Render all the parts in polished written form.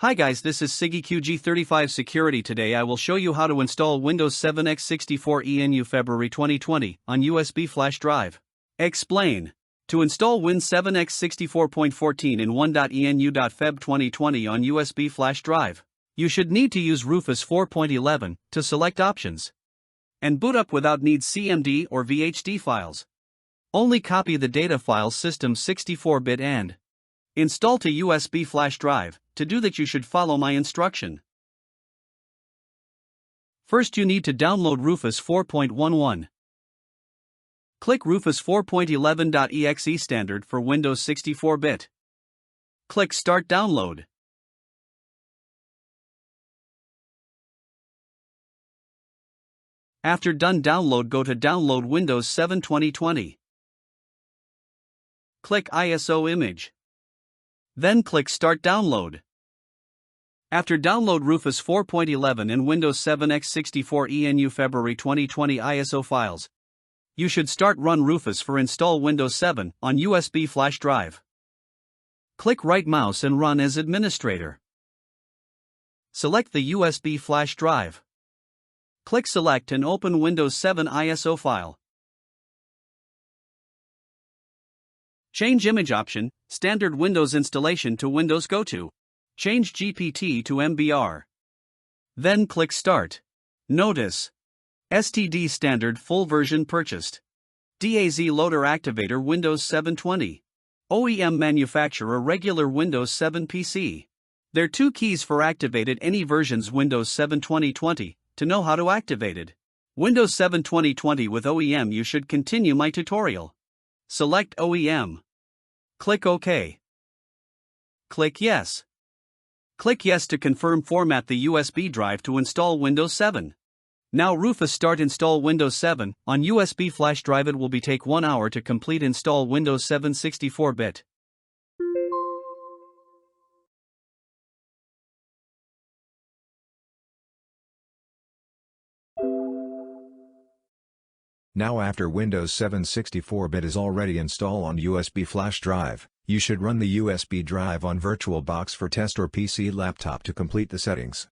Hi guys, this is SiggyQG35 Security. Today I will show you how to install Windows 7 x64 ENU February 2020 on USB flash drive. Explain. To install Win 7 x64.14 in 1.enu.feb 2020 on USB flash drive, you should need to use Rufus 4.11 to select options. And boot up without need CMD or VHD files. Only copy the data files system 64-bit and install to USB flash drive. To do that you should follow my instruction. First you need to download Rufus 4.11. Click Rufus 4.11.exe standard for Windows 64-bit. Click Start Download. After done download, go to Download Windows 7 2020. Click ISO image. Then click Start Download. After download Rufus 4.11 and Windows 7 x64 ENU February 2020 ISO files, you should start run Rufus for install Windows 7 on USB flash drive. Click right mouse and run as administrator. Select the USB flash drive. Click Select and open Windows 7 ISO file. Change image option, standard Windows installation to Windows Go-To. Change GPT to MBR. Then click Start. Notice. STD standard full version purchased. DAZ loader activator Windows 720. OEM manufacturer regular Windows 7 PC. There are two keys for activated any versions Windows 7 2020 to know how to activate it. Windows 7 2020 with OEM. You should continue my tutorial. Select OEM. Click OK. Click Yes. Click Yes to confirm. Format the USB drive to install Windows 7. Now Rufus start install Windows 7 on USB flash drive. It will take 1 hour to complete install Windows 7 64-bit. Now after Windows 7 64-bit is already installed on USB flash drive, you should run the USB drive on VirtualBox for test or PC laptop to complete the settings.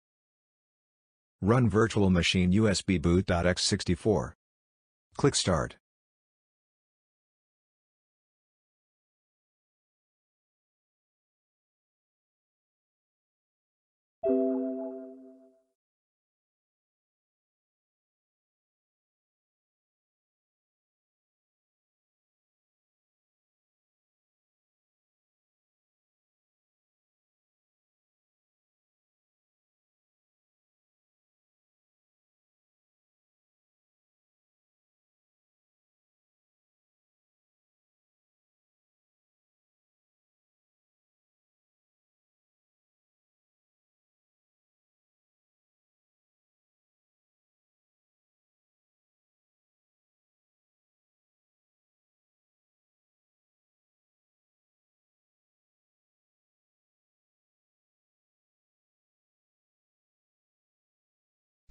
Run virtual machine USB boot.x64. Click Start.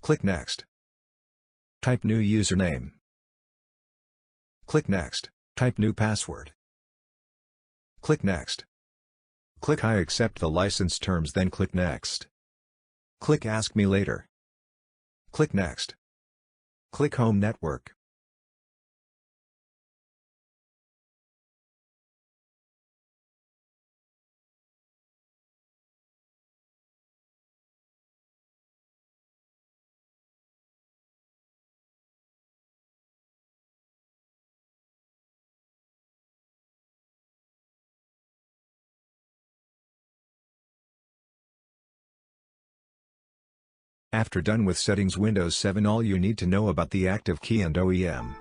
Click Next. Type new username. Click Next. Type new password. Click Next. Click I accept the license terms, then click Next. Click Ask me later. Click Next. Click Home Network. After done with settings Windows 7, all you need to know about the active key and OEM.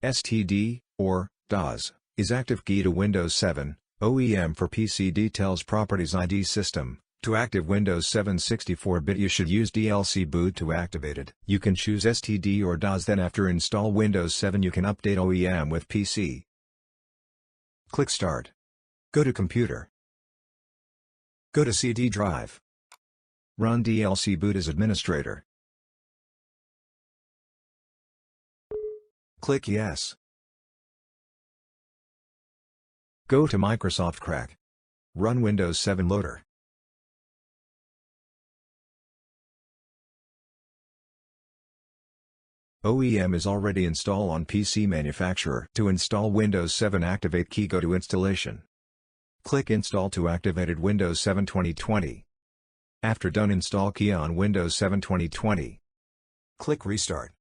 STD, or DAS, is active key to Windows 7, OEM for PC details properties ID system. To active Windows 7 64-bit you should use DLC boot to activate it. You can choose STD or DAS, then after install Windows 7 you can update OEM with PC. Click Start. Go to Computer. Go to CD drive. Run DLC boot as administrator. Click Yes. Go to Microsoft Crack. Run Windows 7 Loader. OEM is already installed on PC manufacturer. To install Windows 7 activate key, go to installation. Click install to activated Windows 7 2020. After done, install key on Windows 7 2020. Click restart.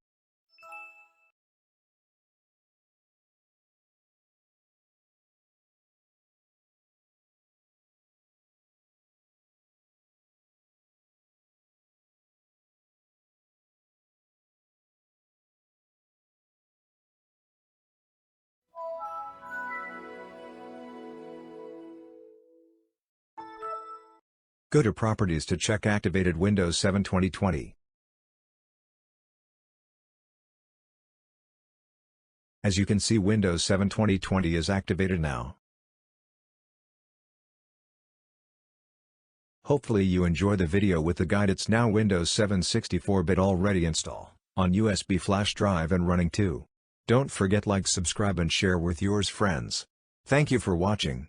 Go to Properties to check activated Windows 7 2020. As you can see, Windows 7 2020 is activated now. Hopefully you enjoy the video with the guide. It's now Windows 7 64-bit already installed on USB flash drive and running too. Don't forget like, subscribe and share with yours friends. Thank you for watching.